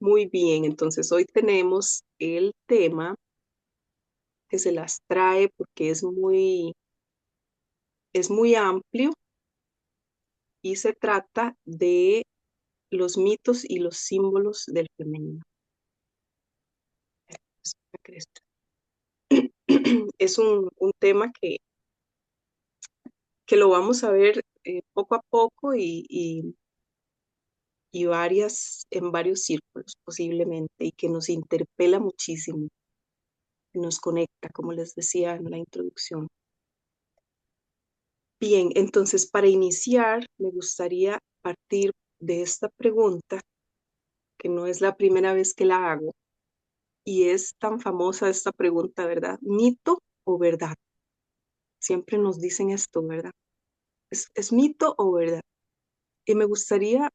Muy bien, entonces hoy tenemos el tema que se las trae porque es muy amplio y se trata de los mitos y los símbolos del femenino. Es un tema que lo vamos a ver poco a poco y en varios círculos posiblemente y que nos interpela muchísimo, que nos conecta, como les decía en la introducción. Bien, entonces para iniciar me gustaría partir de esta pregunta, que no es la primera vez que la hago, y es tan famosa esta pregunta, ¿verdad? ¿Mito o verdad? Siempre nos dicen esto, ¿verdad? ¿Es mito o verdad? Y me gustaría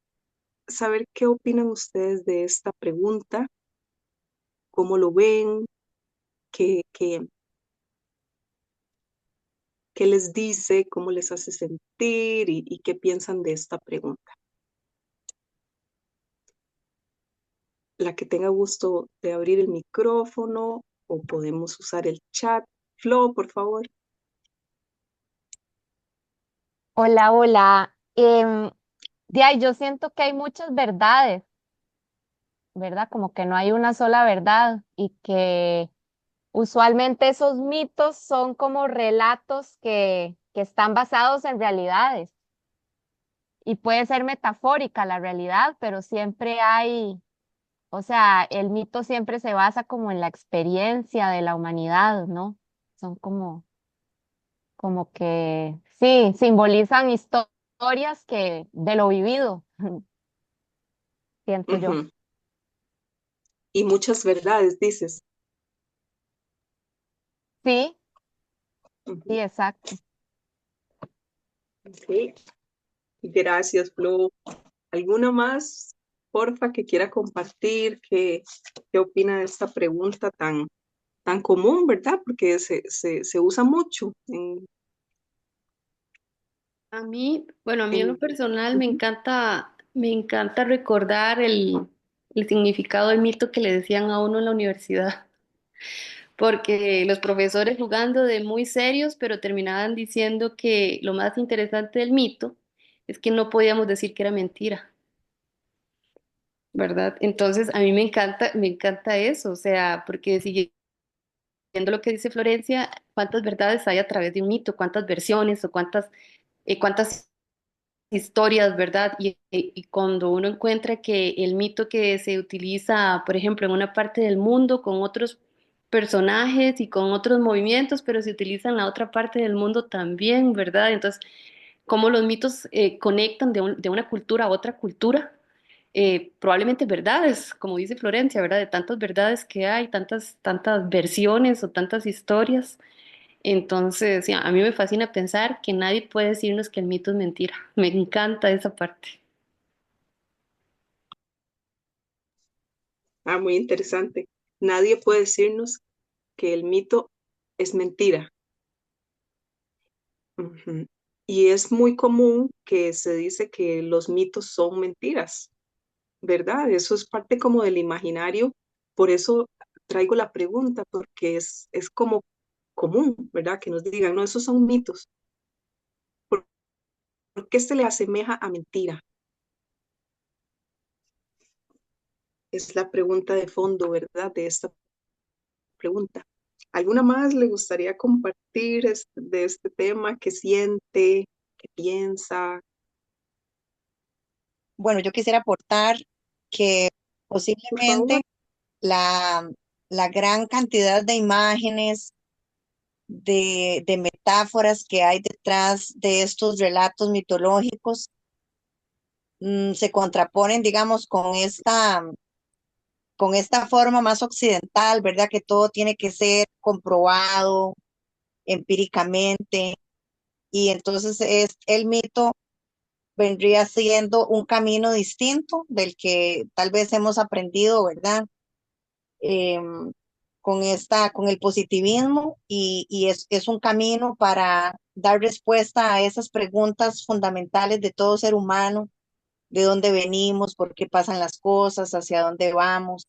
saber qué opinan ustedes de esta pregunta, cómo lo ven, qué, qué, qué les dice, cómo les hace sentir y qué piensan de esta pregunta. La que tenga gusto de abrir el micrófono o podemos usar el chat. Flo, por favor. Hola, hola. De ahí yo siento que hay muchas verdades, ¿verdad? Como que no hay una sola verdad y que usualmente esos mitos son como relatos que están basados en realidades y puede ser metafórica la realidad, pero siempre hay, o sea, el mito siempre se basa como en la experiencia de la humanidad, ¿no? Son como que, sí, simbolizan historias que de lo vivido, siento yo. Ujú. Y muchas verdades, dices. Sí, Ujú. sí, exacto. Ok. Gracias, Flo. ¿Alguna más, porfa, que quiera compartir? ¿Qué opina de esta pregunta tan común, verdad? Porque se usa mucho A mí, bueno, a mí en lo en- personal Ujú. me encanta recordar el significado del mito que le decían a uno en la universidad, porque los profesores jugando de muy serios, pero terminaban diciendo que lo más interesante del mito es que no podíamos decir que era mentira, ¿verdad? Entonces, a mí me encanta eso, o sea, porque siguiendo lo que dice Florencia, ¿cuántas verdades hay a través de un mito? ¿Cuántas versiones o cuántas historias, ¿verdad? Y cuando uno encuentra que el mito que se utiliza, por ejemplo, en una parte del mundo con otros personajes y con otros movimientos, pero se utiliza en la otra parte del mundo también, ¿verdad? Entonces, cómo los mitos conectan de una cultura a otra cultura. Probablemente verdades, como dice Florencia, ¿verdad? De tantas verdades que hay, tantas versiones o tantas historias. Entonces, sí, a mí me fascina pensar que nadie puede decirnos que el mito es mentira. Me encanta esa parte. Muy interesante. Nadie puede decirnos que el mito es mentira. Ujú. Y es muy común que se dice que los mitos son mentiras, ¿verdad? Eso es parte como del imaginario. Por eso traigo la pregunta, porque es como común, ¿verdad? Que nos digan, no, esos son mitos. ¿Por, por qué se le asemeja a mentira? Es la pregunta de fondo, ¿verdad? De esta pregunta. ¿Alguna más le gustaría compartir de este tema? ¿Qué siente? ¿Qué piensa? Bueno, yo quisiera aportar que Por favor. posiblemente la, la gran cantidad de imágenes, de metáforas que hay detrás de estos relatos mitológicos se contraponen, digamos, con esta forma más occidental, ¿verdad? Que todo tiene que ser comprobado empíricamente y entonces el mito vendría siendo un camino distinto del que tal vez hemos aprendido, ¿verdad? Em, con el positivismo y es un camino para dar respuesta a esas preguntas fundamentales de todo ser humano de dónde venimos, por qué pasan las cosas, hacia dónde vamos.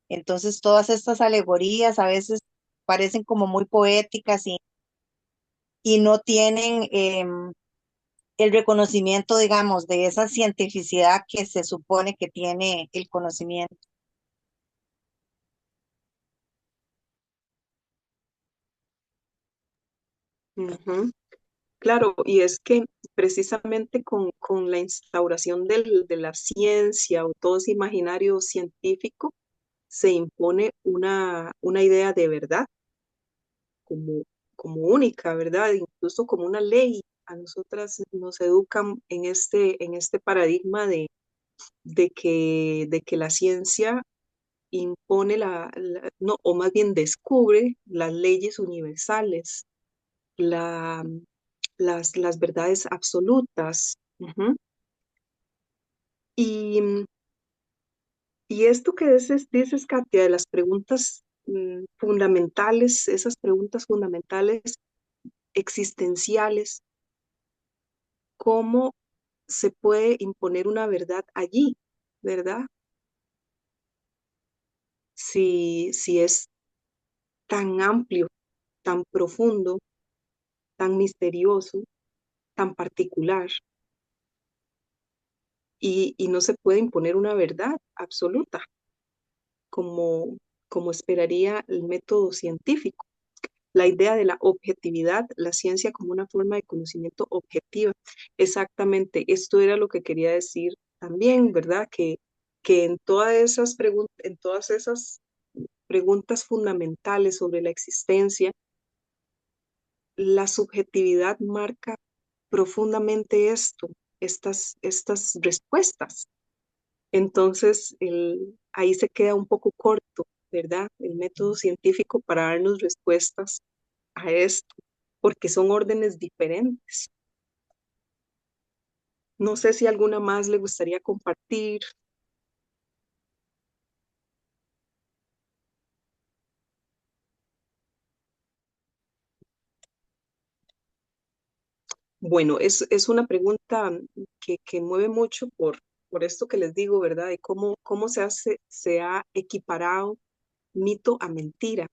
Entonces, todas estas alegorías a veces parecen como muy poéticas y no tienen el reconocimiento, digamos, de esa cientificidad que se supone que tiene el conocimiento. Ujú. Claro, y es que precisamente con la instauración de la ciencia o todo ese imaginario científico, se impone una idea de verdad como, como única, ¿verdad? Incluso como una ley. A nosotras nos educan en este paradigma de que la ciencia impone no, o más bien descubre las leyes universales, la, las verdades absolutas. Ujú. Y, y esto que dices, Katia, de las preguntas fundamentales, esas preguntas fundamentales existenciales, ¿cómo se puede imponer una verdad allí, verdad? Si es tan amplio, tan profundo, tan misterioso, tan particular, y no se puede imponer una verdad absoluta, como, como esperaría el método científico. La idea de la objetividad, la ciencia como una forma de conocimiento objetiva. Exactamente, esto era lo que quería decir también, ¿verdad? Que en todas esas preguntas fundamentales sobre la existencia, la subjetividad marca profundamente esto, estas respuestas. Entonces, ahí se queda un poco corto, ¿verdad? El método científico para darnos respuestas a esto, porque son órdenes diferentes. No sé si alguna más le gustaría compartir. Bueno, es una pregunta que mueve mucho por esto que les digo, ¿verdad? De cómo se ha equiparado mito a mentira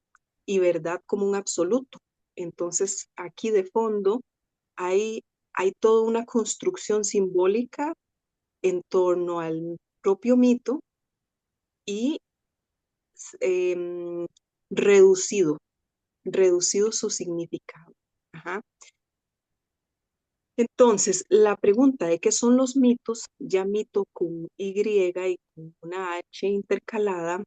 y verdad como un absoluto. Entonces, aquí de fondo hay toda una construcción simbólica en torno al propio mito y em, reducido, reducido su significado. Ajá. Entonces, la pregunta de qué son los mitos, ya mito con Y y con una H intercalada,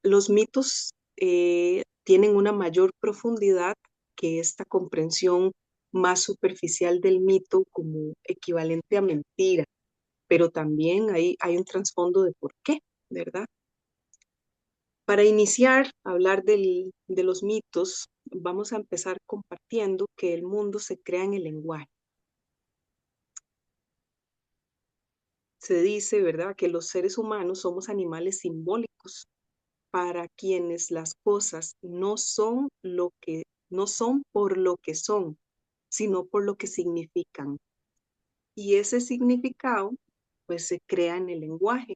los mitos tienen una mayor profundidad que esta comprensión más superficial del mito como equivalente a mentira, pero también hay un trasfondo de por qué, ¿verdad? Para iniciar a hablar de los mitos, vamos a empezar compartiendo que el mundo se crea en el lenguaje. Se dice, ¿verdad?, que los seres humanos somos animales simbólicos para quienes las cosas no son por lo que son, sino por lo que significan. Y ese significado, pues, se crea en el lenguaje.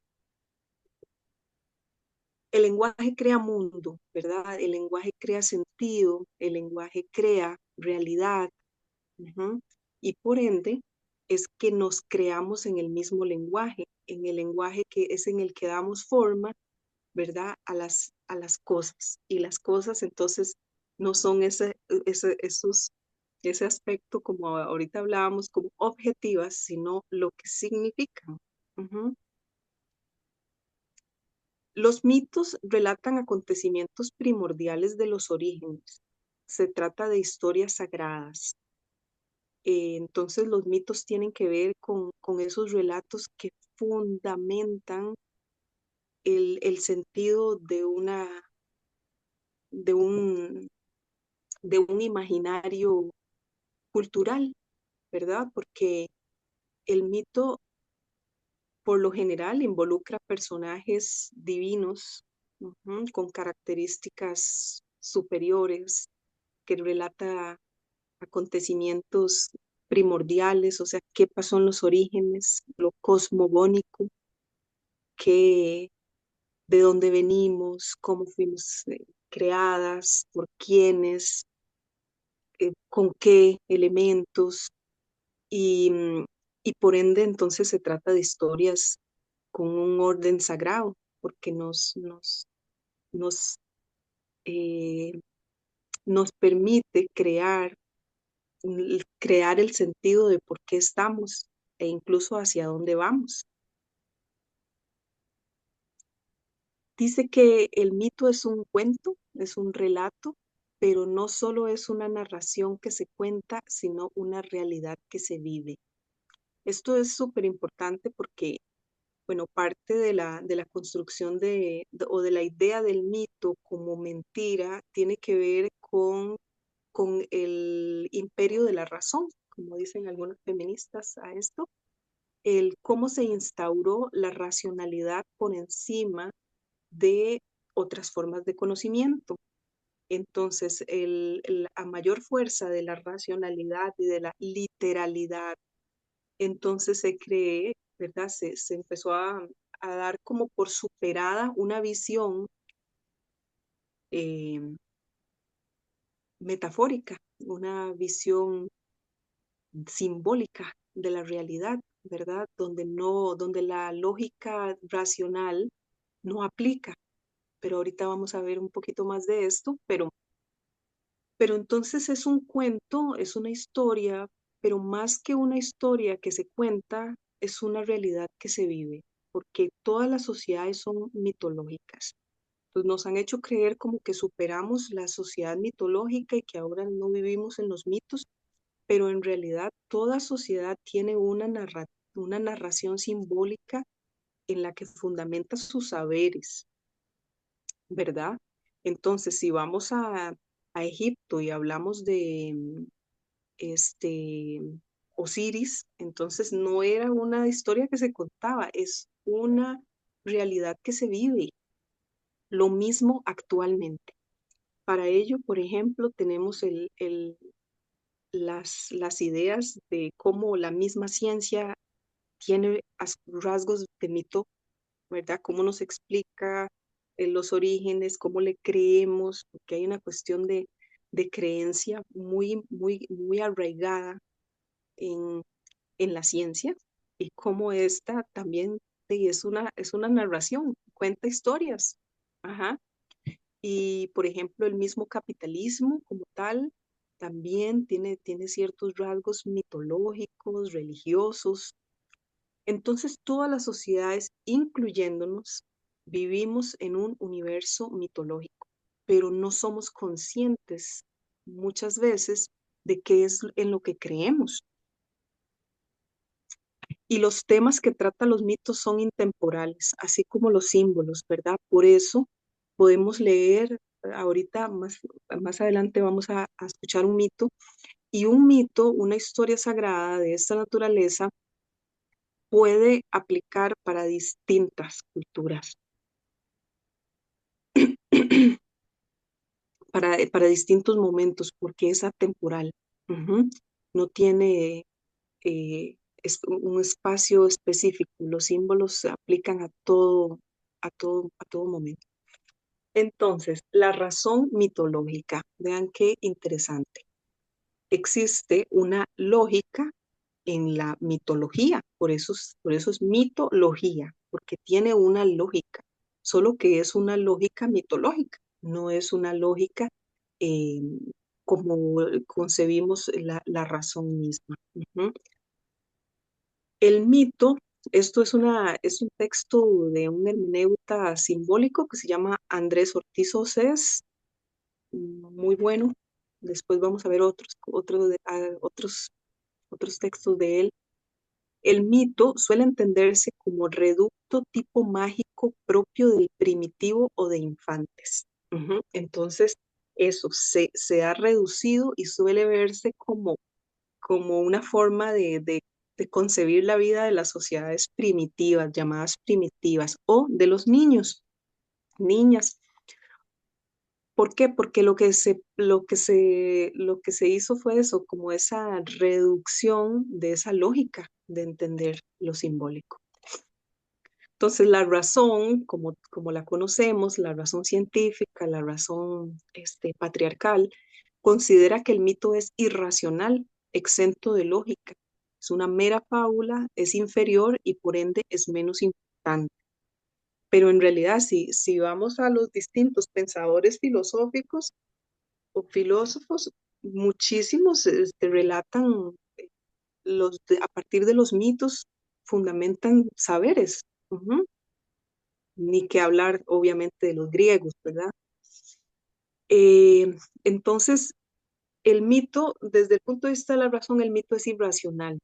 El lenguaje crea mundo, ¿verdad? El lenguaje crea sentido, el lenguaje crea realidad. Ujú. Y por ende, es que nos creamos en el mismo lenguaje, en el lenguaje que es en el que damos forma, ¿verdad? A las cosas. Y las cosas entonces no son ese aspecto como ahorita hablábamos, como objetivas, sino lo que significan. Ujú. Los mitos relatan acontecimientos primordiales de los orígenes. Se trata de historias sagradas. Entonces los mitos tienen que ver con esos relatos que fundamentan el sentido de un, de un imaginario cultural, ¿verdad? Porque el mito por lo general involucra personajes divinos, con características superiores, que relata acontecimientos primordiales, o sea, qué pasó en los orígenes, lo cosmogónico, qué, de dónde venimos, cómo fuimos creadas, por quiénes, con qué elementos, y, y por ende entonces se trata de historias con un orden sagrado, porque nos, eh, nos permite crear el sentido de por qué estamos e incluso hacia dónde vamos. Dice que el mito es un cuento, es un relato, pero no solo es una narración que se cuenta, sino una realidad que se vive. Esto es súper importante porque, bueno, parte de la construcción o de la idea del mito como mentira tiene que ver con el imperio de la razón, como dicen algunas feministas a esto, el cómo se instauró la racionalidad por encima de otras formas de conocimiento. Entonces, a mayor fuerza de la racionalidad y de la literalidad, entonces se cree, ¿verdad? Se empezó a dar como por superada una visión eh, metafórica, una visión simbólica de la realidad, ¿verdad? Donde la lógica racional no aplica. Pero ahorita vamos a ver un poquito más de esto, pero entonces es un cuento, es una historia, pero más que una historia que se cuenta, es una realidad que se vive, porque todas las sociedades son mitológicas. Entonces nos han hecho creer como que superamos la sociedad mitológica y que ahora no vivimos en los mitos, pero en realidad toda sociedad tiene una narración simbólica en la que fundamenta sus saberes, ¿verdad? Entonces, si vamos a Egipto y hablamos de este Osiris, entonces no era una historia que se contaba, es una realidad que se vive. Lo mismo actualmente. Para ello, por ejemplo, tenemos las ideas de cómo la misma ciencia tiene rasgos de mito, ¿verdad? Cómo nos explica los orígenes, cómo le creemos, porque hay una cuestión de creencia muy arraigada en, en la ciencia y cómo esta también es una narración, cuenta historias. Ajá. Y, por ejemplo, el mismo capitalismo como tal también tiene ciertos rasgos mitológicos, religiosos. Entonces, todas las sociedades, incluyéndonos, vivimos en un universo mitológico, pero no somos conscientes muchas veces de qué es en lo que creemos. Y los temas que tratan los mitos son intemporales, así como los símbolos, ¿verdad? Por eso podemos leer, ahorita más adelante vamos a escuchar un mito, y un mito, una historia sagrada de esta naturaleza, puede aplicar para distintas culturas, para distintos momentos, porque es atemporal. Ujú. No tiene un espacio específico. Los símbolos se aplican a todo momento. Entonces, la razón mitológica. Vean qué interesante. Existe una lógica en la mitología, por eso es mitología, porque tiene una lógica, solo que es una lógica mitológica, no es una lógica eh, como concebimos la razón misma. Ujú. El mito, esto es un texto de un hermeneuta simbólico que se llama Andrés Ortiz Océs, muy bueno. Después vamos a ver otros textos de él. El mito suele entenderse como reducto tipo mágico propio del primitivo o de infantes. Ujú. Entonces, eso se ha reducido y suele verse como una forma de concebir la vida de las sociedades primitivas, llamadas primitivas, o de los niños, niñas. ¿Por qué? Porque lo que se hizo fue eso, como esa reducción de esa lógica de entender lo simbólico. Entonces, la razón, como la conocemos, la razón científica, la razón patriarcal, considera que el mito es irracional, exento de lógica. Es una mera fábula, es inferior y por ende es menos importante. Pero en realidad, si vamos a los distintos pensadores filosóficos o filósofos, muchísimos relatan a partir de los mitos, fundamentan saberes. Ujú. Ni que hablar, obviamente, de los griegos, ¿verdad? Eh, entonces, el mito, desde el punto de vista de la razón, el mito es irracional.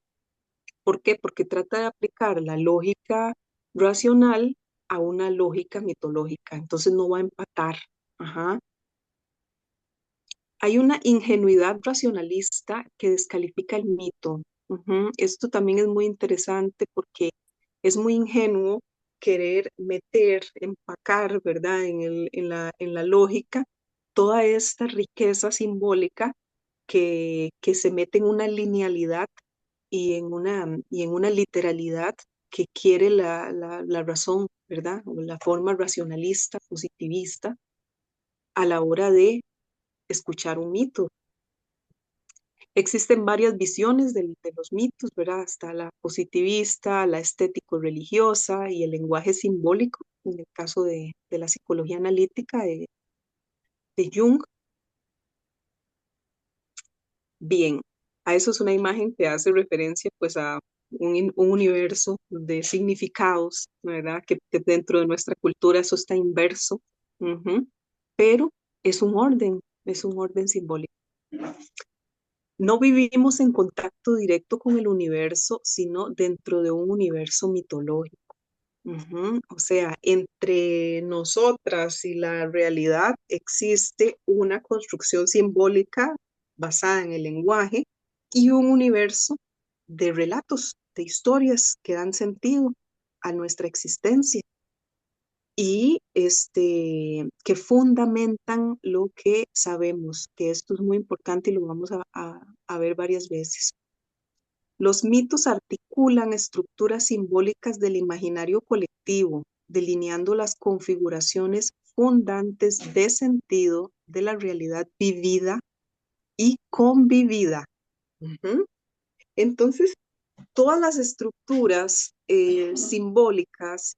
¿Por qué? Porque trata de aplicar la lógica racional a una lógica mitológica. Entonces no va a empatar. Ajá. Hay una ingenuidad racionalista que descalifica el mito. Ujú. Esto también es muy interesante porque es muy ingenuo querer meter, empacar, ¿verdad? En la lógica toda esta riqueza simbólica que se mete en una linealidad y en una literalidad que quiere la razón, ¿verdad? O la forma racionalista, positivista, a la hora de escuchar un mito. Existen varias visiones de los mitos, ¿verdad? Está la positivista, la estético-religiosa y el lenguaje simbólico, en el caso de la psicología analítica de Jung. Bien, a eso es una imagen que hace referencia pues a un universo de significados, ¿verdad? Que dentro de nuestra cultura eso está inverso, ujú, pero es un orden simbólico. No vivimos en contacto directo con el universo, sino dentro de un universo mitológico. Ujú. O sea, entre nosotras y la realidad existe una construcción simbólica basada en el lenguaje y un universo de relatos, de historias que dan sentido a nuestra existencia y que fundamentan lo que sabemos, que esto es muy importante y lo vamos a ver varias veces. Los mitos articulan estructuras simbólicas del imaginario colectivo, delineando las configuraciones fundantes de sentido de la realidad vivida y convivida. Ujú. Entonces, todas las estructuras simbólicas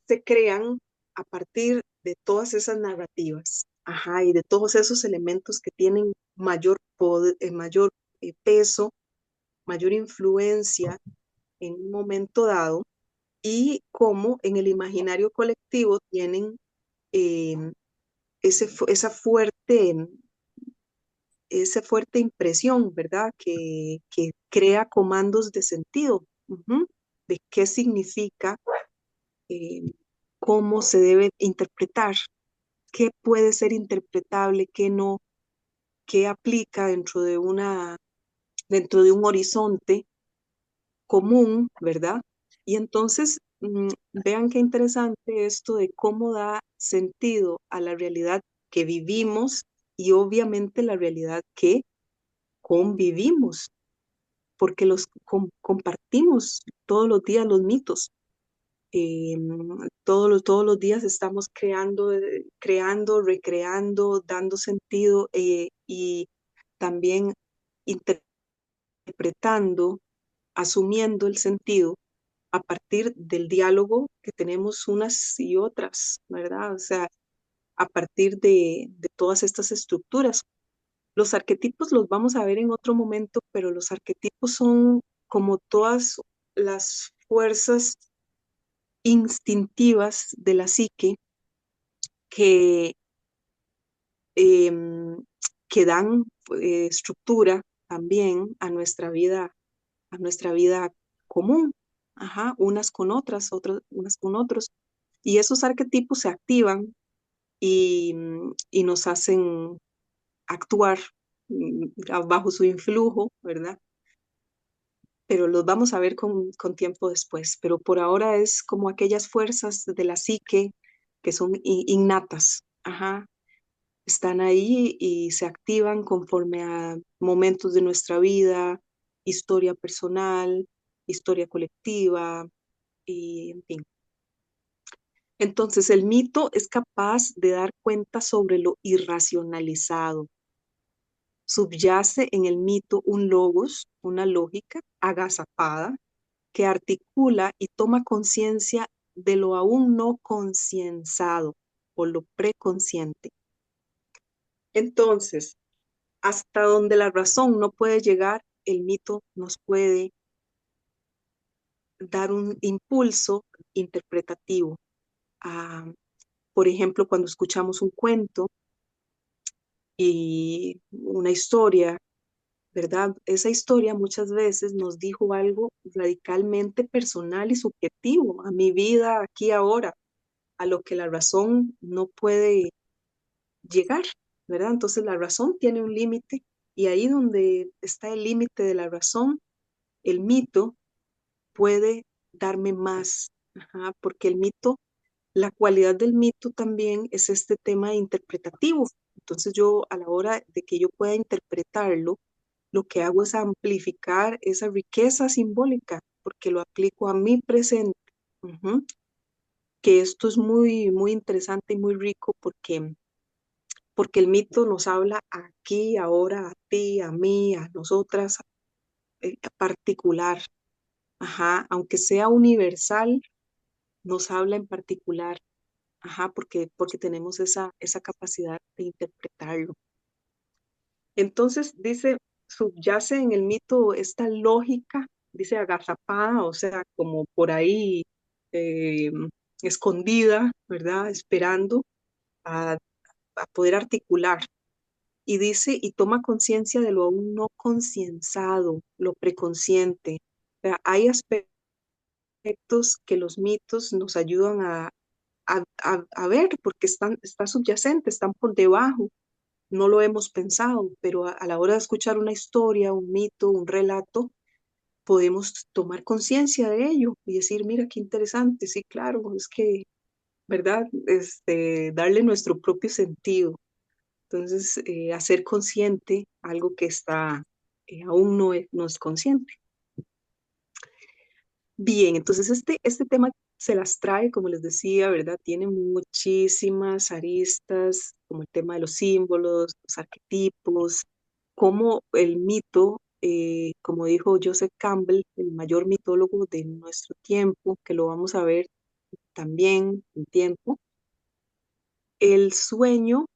se crean a partir de todas esas narrativas, ajá, y de todos esos elementos que tienen mayor poder, mayor peso, mayor influencia en un momento dado y cómo en el imaginario colectivo tienen eh, esa fuerte impresión, ¿verdad? Que crea comandos de sentido, ujú, de qué significa, eh, cómo se debe interpretar, qué puede ser interpretable, qué no, qué aplica dentro de un horizonte común, ¿verdad? Y entonces, vean qué interesante esto de cómo da sentido a la realidad que vivimos y obviamente la realidad que convivimos, porque compartimos todos los días los mitos. Todos los días estamos creando, recreando, dando sentido y también interpretando, asumiendo el sentido a partir del diálogo que tenemos unas y otras, ¿verdad? O sea, a partir de todas estas estructuras. Los arquetipos los vamos a ver en otro momento, pero los arquetipos son como todas las fuerzas instintivas de la psique que, em, que dan estructura también a nuestra vida común, ajá, unas con otras, unas con otros. Y esos arquetipos se activan y nos hacen actuar bajo su influjo, ¿verdad? Pero los vamos a ver con tiempo después. Pero por ahora es como aquellas fuerzas de la psique que son innatas, ajá, están ahí y se activan conforme a momentos de nuestra vida, historia personal, historia colectiva y en fin. Entonces, el mito es capaz de dar cuenta sobre lo irracionalizado. Subyace en el mito un logos, una lógica agazapada que articula y toma conciencia de lo aún no concienciado o lo preconsciente. Entonces, hasta donde la razón no puede llegar, el mito nos puede dar un impulso interpretativo. Ah, por ejemplo, cuando escuchamos un cuento y una historia, ¿verdad? Esa historia muchas veces nos dijo algo radicalmente personal y subjetivo a mi vida aquí ahora, a lo que la razón no puede llegar, ¿verdad? Entonces la razón tiene un límite y ahí donde está el límite de la razón, el mito puede darme más, ajá, porque el mito, la cualidad del mito también es este tema interpretativo. Entonces yo a la hora de que yo pueda interpretarlo, lo que hago es amplificar esa riqueza simbólica, porque lo aplico a mi presente. Ujú. Que esto es muy, muy interesante y muy rico porque el mito nos habla aquí, ahora, a ti, a mí, a nosotras, particular. Ajá, aunque sea universal, nos habla en particular. Ajá, porque tenemos esa capacidad de interpretarlo. Entonces, dice, subyace en el mito esta lógica, dice agazapada, o sea, como por ahí eh, escondida, ¿verdad? Esperando a, a poder articular. Y dice, y toma conciencia de lo aún no concienciado, lo preconsciente. O sea, hay aspectos que los mitos nos ayudan a ver porque está subyacente, están por debajo, no lo hemos pensado, pero a la hora de escuchar una historia, un mito, un relato, podemos tomar conciencia de ello y decir, mira qué interesante, sí, claro, es que, ¿verdad? Darle nuestro propio sentido. Entonces, hacer consciente algo que está, aún no es consciente. Bien, entonces este tema se las trae, como les decía, ¿verdad? Tiene muchísimas aristas, como el tema de los símbolos, los arquetipos, como el mito, como dijo Joseph Campbell, el mayor mitólogo de nuestro tiempo, que lo vamos a ver también en tiempo, el sueño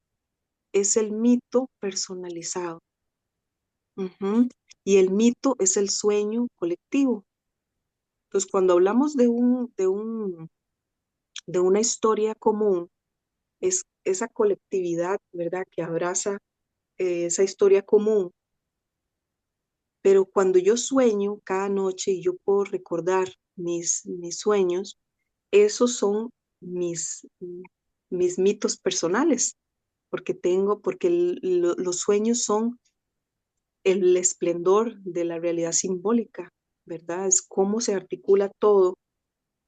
es el mito personalizado. Ujú. Y el mito es el sueño colectivo. Entonces, cuando hablamos de una historia común, es esa colectividad, ¿verdad?, que abraza esa historia común. Pero cuando yo sueño cada noche y yo puedo recordar mis sueños, esos son mis, mis mitos personales, porque los sueños son el esplendor de la realidad simbólica, ¿verdad? Es cómo se articula todo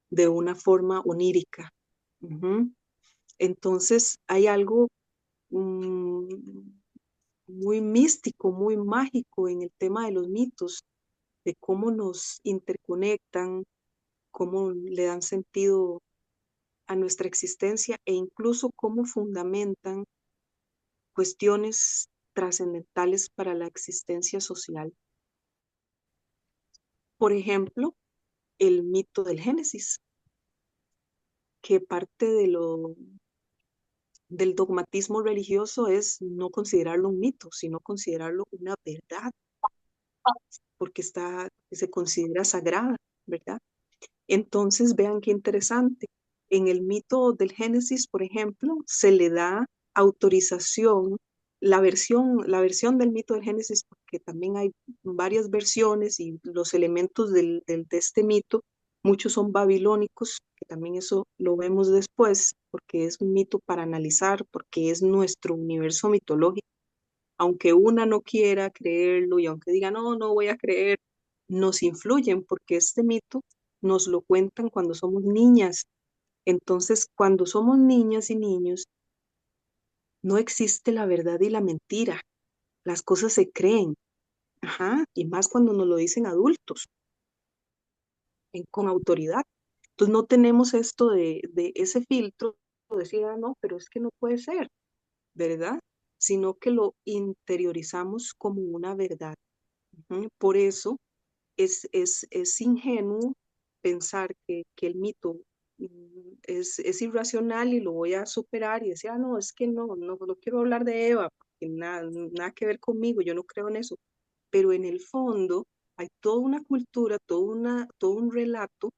de una forma onírica. Ujú. Entonces hay algo mm, muy místico, muy mágico en el tema de los mitos, de cómo nos interconectan, cómo le dan sentido a nuestra existencia e incluso cómo fundamentan cuestiones trascendentales para la existencia social. Por ejemplo, el mito del Génesis, que parte del dogmatismo religioso es no considerarlo un mito, sino considerarlo una verdad, porque se considera sagrada, ¿verdad? Entonces, vean qué interesante. En el mito del Génesis, por ejemplo, se le da autorización, la versión del mito del Génesis, porque también hay varias versiones y los elementos de este mito, muchos son babilónicos, que también eso lo vemos después, porque es un mito para analizar, porque es nuestro universo mitológico. Aunque una no quiera creerlo y aunque diga, no, no voy a creer, nos influyen porque este mito nos lo cuentan cuando somos niñas. Entonces, cuando somos niñas y niños, no existe la verdad y la mentira. Las cosas se creen, ajá, y más cuando nos lo dicen adultos, con autoridad. Entonces no tenemos esto de ese filtro, de decir, ah, no, pero es que no puede ser, ¿verdad? Sino que lo interiorizamos como una verdad. Ujú. Por eso es ingenuo pensar que el mito es irracional y lo voy a superar y decir, ah, no, es que no quiero hablar de Eva, porque nada que ver conmigo, yo no creo en eso. Pero en el fondo hay toda una cultura, todo un relato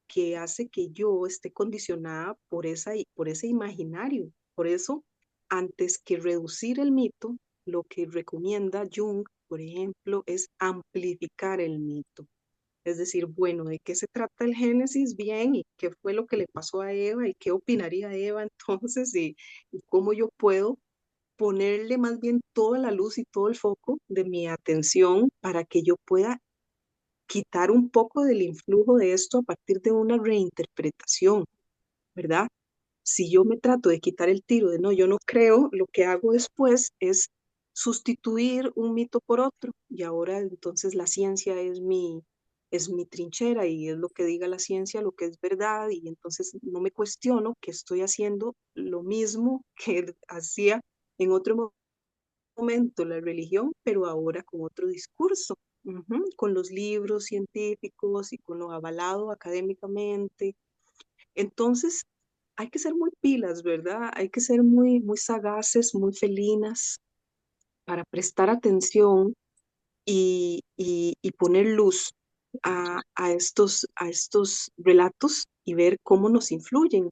que hace que yo esté condicionada por ese imaginario. Por eso, antes que reducir el mito, lo que recomienda Jung, por ejemplo, es amplificar el mito. Es decir, bueno, ¿de qué se trata el Génesis? Bien, ¿y qué fue lo que le pasó a Eva? ¿Y qué opinaría Eva entonces? Y cómo yo puedo ponerle más bien toda la luz y todo el foco de mi atención para que yo pueda quitar un poco del influjo de esto a partir de una reinterpretación, ¿verdad? Si yo me trato de quitar el tiro de no, yo no creo, lo que hago después es sustituir un mito por otro y ahora entonces la ciencia es mi trinchera y es lo que diga la ciencia, lo que es verdad y entonces no me cuestiono que estoy haciendo lo mismo que hacía en otro momento la religión, pero ahora con otro discurso, con los libros científicos y con lo avalado académicamente. Entonces, hay que ser muy pilas, ¿verdad? Hay que ser muy sagaces, muy felinas para prestar atención y poner luz a estos relatos y ver cómo nos influyen.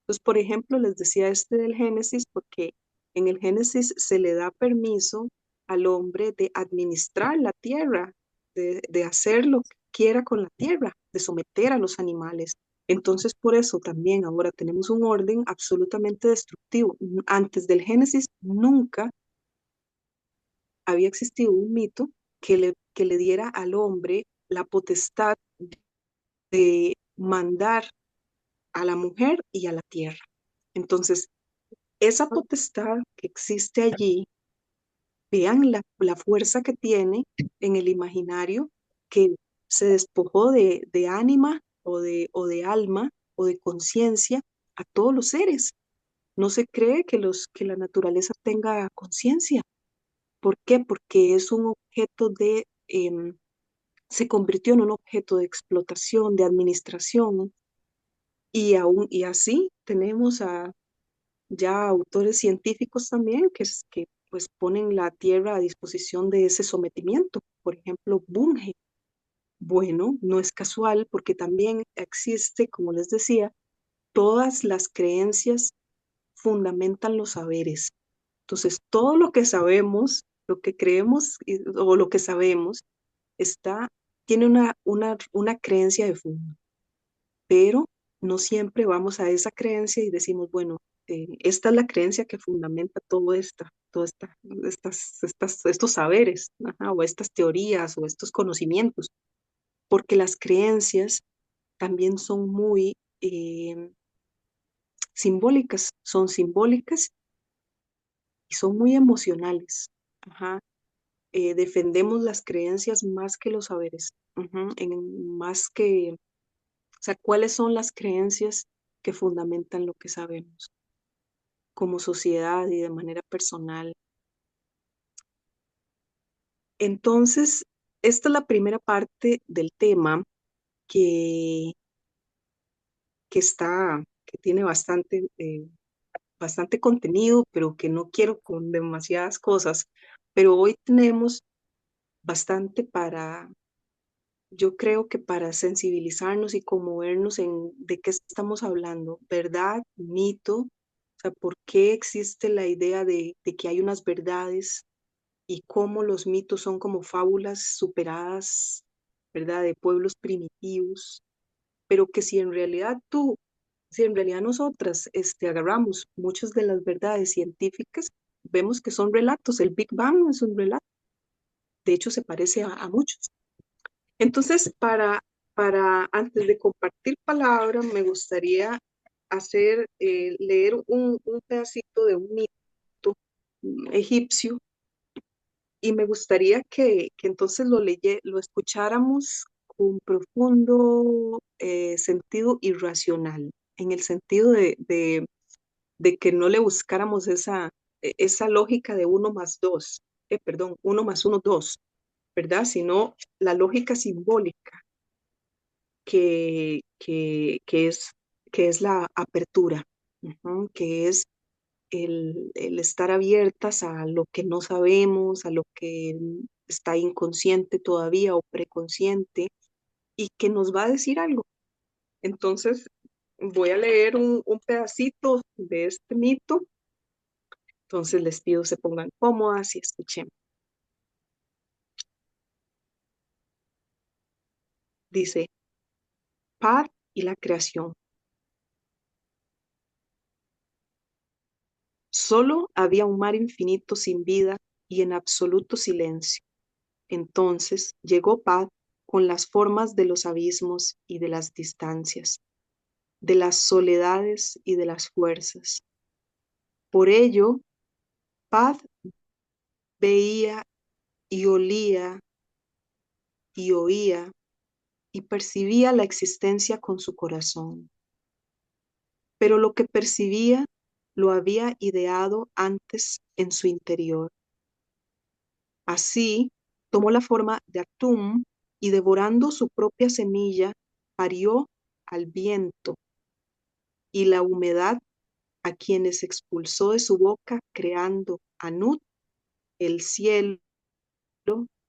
Entonces, por ejemplo, les decía este del Génesis, porque en el Génesis se le da permiso al hombre de administrar la tierra, de hacer lo que quiera con la tierra, de someter a los animales. Entonces, por eso también ahora tenemos un orden absolutamente destructivo. Antes del Génesis nunca había existido un mito que le diera al hombre la potestad de mandar a la mujer y a la tierra. Entonces, esa potestad que existe allí, vean la fuerza que tiene en el imaginario que se despojó de ánima o de alma o de conciencia a todos los seres. No se cree que la naturaleza tenga conciencia. ¿Por qué? Porque es un objeto se convirtió en un objeto de explotación, de administración, y así tenemos ya autores científicos también que pues ponen la tierra a disposición de ese sometimiento. Por ejemplo, Bunge. Bueno, no es casual porque también existe, como les decía, todas las creencias fundamentan los saberes. Entonces, todo lo que sabemos, lo que creemos o lo que sabemos, está, tiene una creencia de fondo, pero no siempre vamos a esa creencia y decimos, bueno, esta es la creencia que fundamenta estos saberes, ajá, o estas teorías o estos conocimientos, porque las creencias también son muy son simbólicas y son muy emocionales. Ajá. Defendemos las creencias más que los saberes, más que, o sea, ¿cuáles son las creencias que fundamentan lo que sabemos como sociedad y de manera personal? Entonces, esta es la primera parte del tema que, que tiene bastante contenido, pero que no quiero con demasiadas cosas. Pero hoy tenemos bastante yo creo que para sensibilizarnos y conmovernos en de qué estamos hablando, verdad, mito, o sea, por qué existe la idea de que hay unas verdades y cómo los mitos son como fábulas superadas, ¿verdad? De pueblos primitivos, pero que si en realidad nosotras agarramos muchas de las verdades científicas, vemos que son relatos. El Big Bang es un relato, de hecho se parece a muchos. Entonces, antes de compartir palabra, me gustaría leer un pedacito de un mito egipcio, y me gustaría que entonces lo escucháramos con profundo sentido irracional, en el sentido de que no le buscáramos esa lógica de uno más dos, perdón, uno más uno, dos, ¿verdad? Sino la lógica simbólica que, que, que es, que es la apertura, ujú, que es el estar abiertas a lo que no sabemos, a lo que está inconsciente todavía o preconsciente y que nos va a decir algo. Entonces, voy a leer un pedacito de este mito. Entonces, les pido se pongan cómodas y escuchen. Dice, Paz y la creación. Solo había un mar infinito sin vida y en absoluto silencio. Entonces llegó Paz con las formas de los abismos y de las distancias, de las soledades y de las fuerzas. Por ello, Paz veía y olía y oía y percibía la existencia con su corazón. Pero lo que percibía lo había ideado antes en su interior. Así, tomó la forma de Atum y devorando su propia semilla, parió al viento y la humedad a quienes expulsó de su boca, creando a Nut el cielo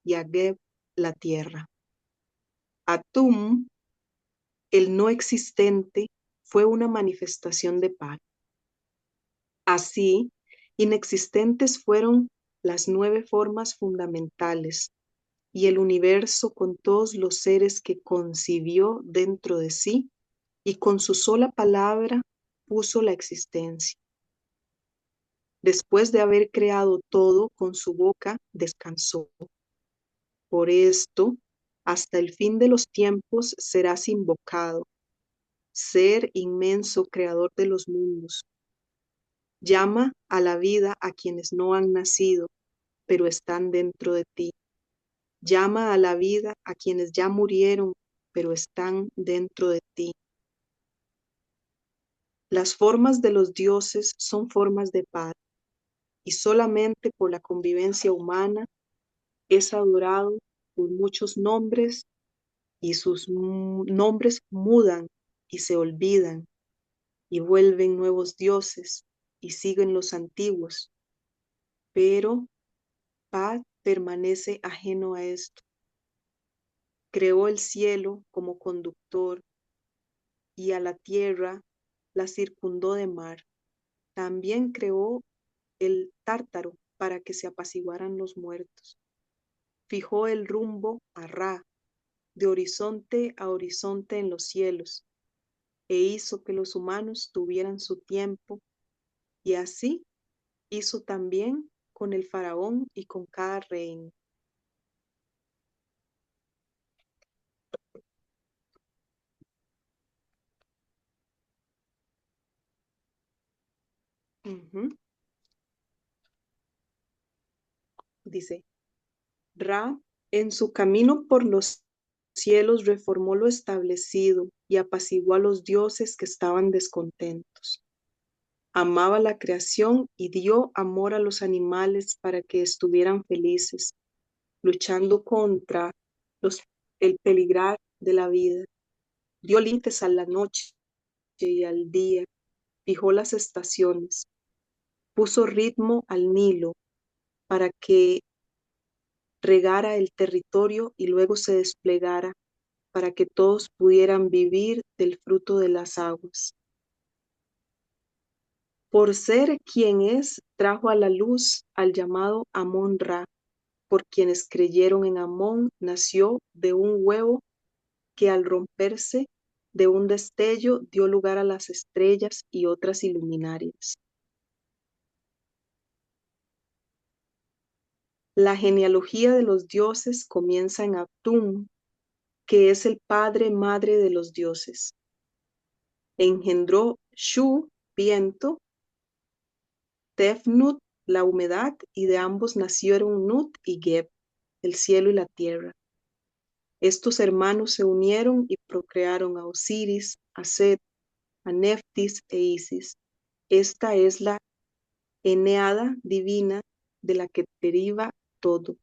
y a Geb la tierra. Atum, el no existente, fue una manifestación de Paz. Así, inexistentes fueron las 9 formas fundamentales y el universo con todos los seres que concibió dentro de sí y con su sola palabra puso la existencia. Después de haber creado todo con su boca, descansó. Por esto, hasta el fin de los tiempos serás invocado, ser inmenso creador de los mundos. Llama a la vida a quienes no han nacido, pero están dentro de ti. Llama a la vida a quienes ya murieron, pero están dentro de ti. Las formas de los dioses son formas de paz, y solamente por la convivencia humana es adorado por muchos nombres y sus nombres mudan y se olvidan y vuelven nuevos dioses y siguen los antiguos, pero Paz permanece ajeno a esto. Creó el cielo como conductor y a la tierra la circundó de mar. También creó el Tártaro para que se apaciguaran los muertos. Fijó el rumbo a Ra, de horizonte a horizonte en los cielos, e hizo que los humanos tuvieran su tiempo, y así hizo también con el faraón y con cada reino. Ujú. Dice, Ra, en su camino por los cielos, reformó lo establecido y apaciguó a los dioses que estaban descontentos. Amaba la creación y dio amor a los animales para que estuvieran felices, luchando contra los, el peligrar de la vida. Dio límites a la noche y al día, fijó las estaciones, puso ritmo al Nilo para que regara el territorio y luego se desplegara para que todos pudieran vivir del fruto de las aguas. Por ser quien es, trajo a la luz al llamado Amón-Ra. Por quienes creyeron en Amón, nació de un huevo que al romperse de un destello dio lugar a las estrellas y otras iluminarias. La genealogía de los dioses comienza en Atum, que es el padre-madre de los dioses. Engendró Shu, viento, Tefnut, la humedad, y de ambos nacieron Nut y Geb, el cielo y la tierra. Estos hermanos se unieron y procrearon a Osiris, a Set, a Neftis e Isis. Esta es la Eneada divina de la que deriva todo.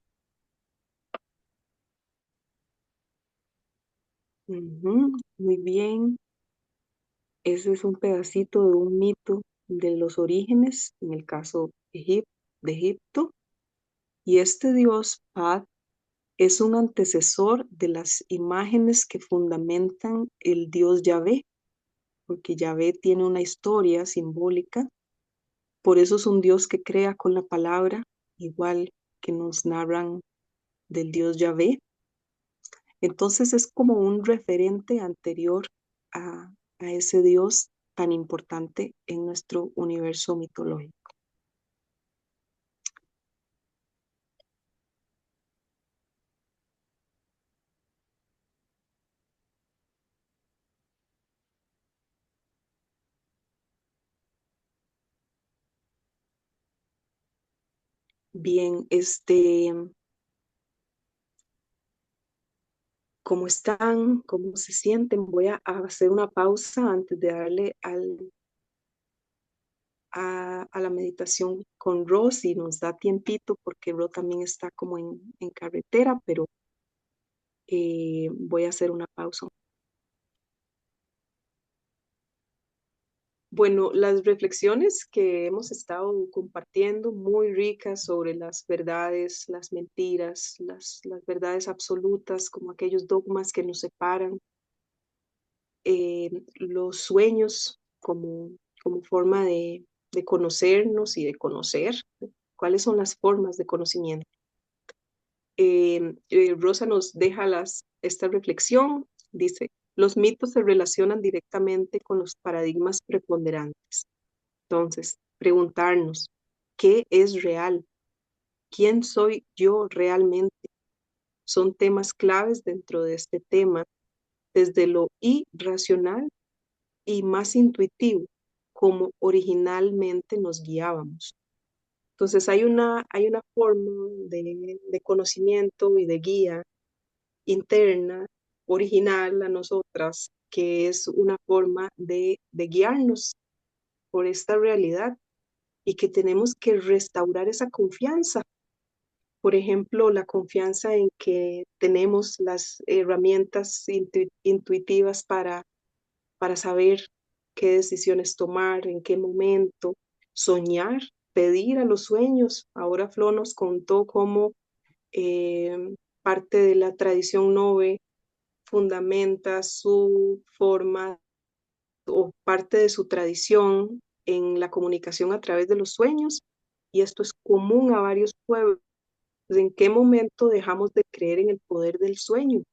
Muy bien. Ese es un pedacito de un mito de los orígenes, en el caso de Egipto. Y este dios Pad es un antecesor de las imágenes que fundamentan el dios Yahvé, porque Yahvé tiene una historia simbólica. Por eso es un dios que crea con la palabra, igual que nos narran del dios Yahvé. Entonces es como un referente anterior a ese dios tan importante en nuestro universo mitológico. Bien, ¿cómo están? ¿Cómo se sienten? Voy a hacer una pausa antes de darle a la meditación con Ro, si nos da tiempito, porque Ro también está como en carretera, pero voy a hacer una pausa. Bueno, las reflexiones que hemos estado compartiendo, muy ricas sobre las verdades, las mentiras, las verdades absolutas, como aquellos dogmas que nos separan, los sueños como forma de conocernos y de conocer, cuáles son las formas de conocimiento. Rosa nos deja esta reflexión, dice, los mitos se relacionan directamente con los paradigmas preponderantes. Entonces, preguntarnos, ¿qué es real? ¿Quién soy yo realmente? Son temas claves dentro de este tema, desde lo irracional y más intuitivo, como originalmente nos guiábamos. Entonces, hay una forma de conocimiento y de guía interna, original a nosotras, que es una forma de guiarnos por esta realidad y que tenemos que restaurar esa confianza. Por ejemplo, la confianza en que tenemos las herramientas intuitivas para saber qué decisiones tomar, en qué momento, soñar, pedir a los sueños. Ahora Flo nos contó cómo parte de la tradición Nove fundamenta su forma o parte de su tradición en la comunicación a través de los sueños, y esto es común a varios pueblos. ¿En qué momento dejamos de creer en el poder del sueño?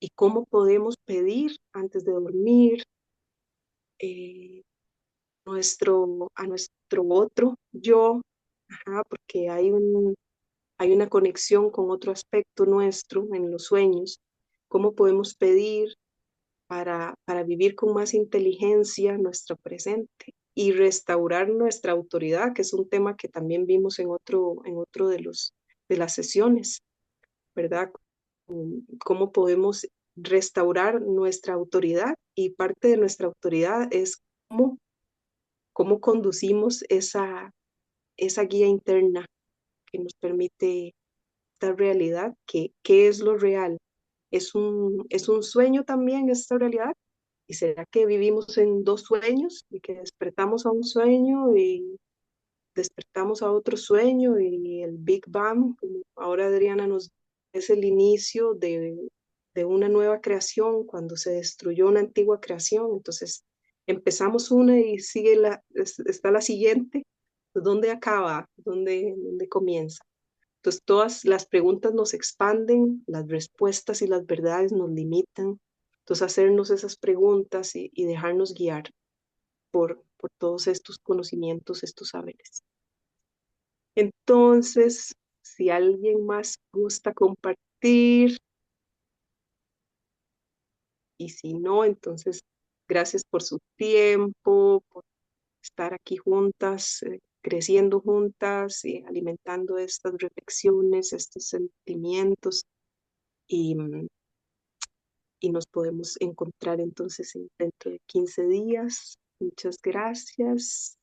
¿Y cómo podemos pedir antes de dormir eh, a nuestro otro yo? Ajá, porque hay una conexión con otro aspecto nuestro en los sueños. ¿Cómo podemos pedir para vivir con más inteligencia nuestro presente y restaurar nuestra autoridad, que es un tema que también vimos en otro de las sesiones, ¿verdad? ¿Cómo podemos restaurar nuestra autoridad? Y parte de nuestra autoridad es cómo conducimos esa guía interna que nos permite esta realidad, ¿qué es lo real? ¿Es un sueño también esta realidad? ¿Y será que vivimos en dos sueños y que despertamos a un sueño y despertamos a otro sueño y el Big Bang, como ahora Adriana es el inicio de una nueva creación cuando se destruyó una antigua creación? Entonces empezamos una y está la siguiente. ¿Dónde acaba? ¿Dónde comienza? Entonces, todas las preguntas nos expanden, las respuestas y las verdades nos limitan. Entonces, hacernos esas preguntas y dejarnos guiar por todos estos conocimientos, estos saberes. Entonces, si alguien más gusta compartir, y si no, entonces, gracias por su tiempo, por estar aquí juntas. creciendo juntas y alimentando estas reflexiones, estos sentimientos y, y nos podemos encontrar entonces dentro de 15 días. Muchas gracias.